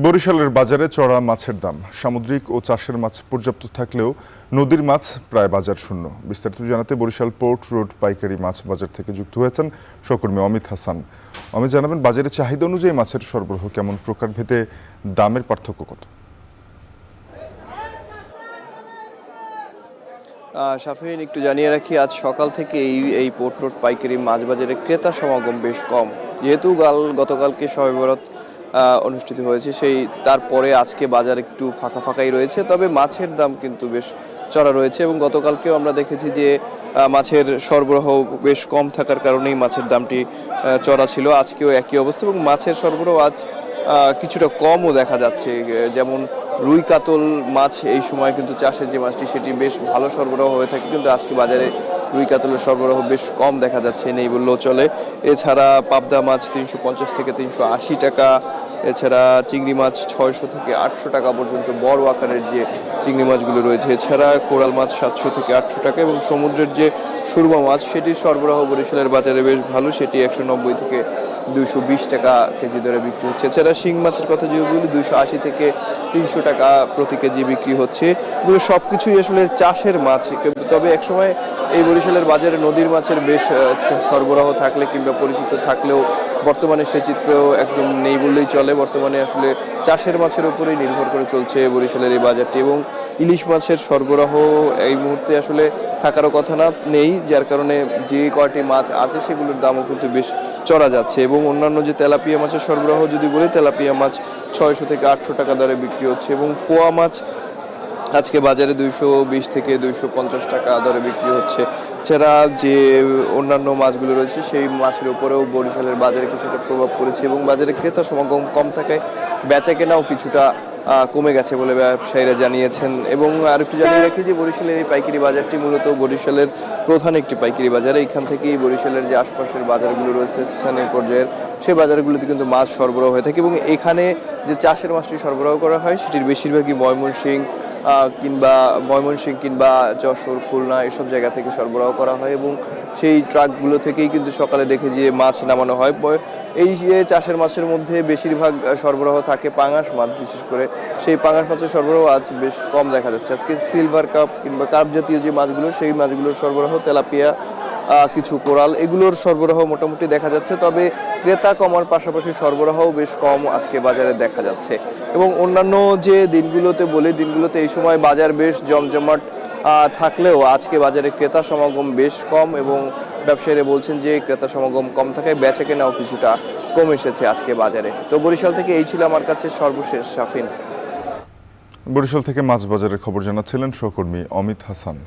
বরিশালের বাজারে চড়া মাছের দাম। সামুদ্রিক ও চাষের মাছ পর্যাপ্ত থাকলেও নদীর মাছ প্রায় বাজার শূন্য। বিস্তারিত জানাতে বরিশাল পোর্ট রোড পাইকারি মাছ বাজার থেকে যুক্ত হয়েছেন সহকর্মী অমিত হাসান। অমিত, জানাবেন বাজারে চাহিদা অনুযায়ী মাছের সরবরাহ কেমন, প্রকারভেদে দামের পার্থক্য কত? শাফিন, একটু জানিয়ে রাখি, আজ সকাল থেকে এই পোর্ট রোড পাইকারি মাছ বাজারে ক্রেতা সমাগম বেশ কম। যেহেতু গতকালকে শবে বরাত অনুষ্ঠিত হয়েছে, তারপরে আজকে বাজার একটু ফাঁকা ফাঁকাই রয়েছে। তবে মাছের দাম কিন্তু বেশ চড়া রয়েছে এবং গতকালকেও আমরা দেখেছি যে মাছের সরবরাহ বেশ কম থাকার কারণেই মাছের দামটি চড়া ছিল। আজকেও একই অবস্থা এবং মাছের সরবরাহ আজ কিছুটা কমও দেখা যাচ্ছে। যেমন রুই কাতল মাছ এই সময় কিন্তু চাষের যে মাছটি সেটি বেশ ভালো সরবরাহ হয়ে থাকে, কিন্তু আজকে বাজারে রুই কাতলের সরবরাহ বেশ কম দেখা যাচ্ছে, নেই বললেও চলে। এছাড়া পাবদা মাছ 350 থেকে 380 টাকা, এছাড়া চিংড়ি মাছ 600 থেকে 800 টাকা পর্যন্ত বড় আকারের যে চিংড়ি মাছগুলো রয়েছে। এছাড়া কোরাল মাছ 700 থেকে 800 টাকা এবং সমুদ্রের যে সুরমা মাছ সেটির সরবরাহ বরিশালের বাজারে বেশ ভালো, সেটি 190 থেকে 220 টাকা কেজি দরে বিক্রি হচ্ছে। এছাড়া শিং মাছের কথা যদি বলি, 280 থেকে 300 টাকা প্রতি কেজি বিক্রি হচ্ছে। এগুলো সব কিছুই আসলে চাষের মাছ। তবে একসময় এই বরিশালের বাজারে নদীর মাছের বেশ সরবরাহ থাকলে কিংবা পরিচিত থাকলেও বর্তমানে সে চিত্র একদম নেই বললেই চলে। বর্তমানে আসলে চাষের মাছের উপরেই নির্ভর করে চলছে বরিশালের এই বাজারটি এবং ইলিশ মাছের সরবরাহ এই মুহূর্তে আসলে থাকারও কথা না, নেই, যার কারণে যে কয়টি মাছ আছে সেগুলোর দামও কিন্তু বেশ চড়া যাচ্ছে। এবং অন্যান্য যে তেলাপিয়া মাছের সরবরাহ যদি বলি, তেলাপিয়া মাছ 600 থেকে 800 টাকা দরে বিক্রি হচ্ছে এবং পোয়া মাছ আজকে বাজারে 220 থেকে 250 টাকা দরে বিক্রি হচ্ছে। এছাড়া যে অন্যান্য মাছগুলো রয়েছে সেই মাছের উপরেও বরিশালের বাজারে কিছুটা প্রভাব পড়েছে এবং বাজারে ক্রেতা সমাগম কম থাকায় বেচা কেনাও কিছুটা কমে গেছে বলে ব্যবসায়ীরা জানিয়েছেন। এবং আরেকটু জানিয়ে রাখি যে বরিশালের এই পাইকারি বাজারটি মূলত বরিশালের প্রধান একটি পাইকারি বাজার। এইখান থেকেই বরিশালের যে আশপাশের বাজারগুলো রয়েছে স্থানীয় পর্যায়ের, সেই বাজারগুলোতে কিন্তু মাছ সরবরাহ হয়ে থাকে এবং এখানে যে চাষের মাছটি সরবরাহ করা হয় সেটির বেশিরভাগই ময়মনসিংহ কিংবা যশোর, খুলনা এসব জায়গা থেকে সরবরাহ করা হয় এবং সেই ট্রাকগুলো থেকেই কিন্তু সকালে দেখে যে মাছ নামানো হয়। এই যে চাষের মাছের মধ্যে বেশিরভাগ সরবরাহ থাকে পাঙাশ মাছ, বিশেষ করে সেই পাঙাশ মাছের সরবরাহ আজ বেশ কম দেখা যাচ্ছে। আজকে সিলভার কাপ কিংবা কার্প জাতীয় যে মাছগুলো, সেই মাছগুলোর সরবরাহ, তেলাপিয়া, কিছু কোরাল, এগুলোর সরবরাহ মোটামুটি দেখা যাচ্ছে। তবে ক্রেতা কমার পাশাপাশি সরবরাহও বেশ কম আজকে বাজারে দেখা যাচ্ছে। এবং অন্যান্য যে দিনগুলোতে এই সময় বাজার বেশ জমজমাট থাকলেও আজকে বাজারে ক্রেতা সমাগম বেশ কম এবং ব্যবসায়ীরা বলছেন যে ক্রেতা সমাগম কম থাকায় বেচা কেনাও কিছুটা কম এসেছে আজকে বাজারে। তো বরিশাল থেকে এই ছিল আমার কাছে সর্বশেষ। শাফিন, বরিশাল থেকে মাছ বাজারের খবর জানাচ্ছিলেন সহকর্মী অমিত হাসান।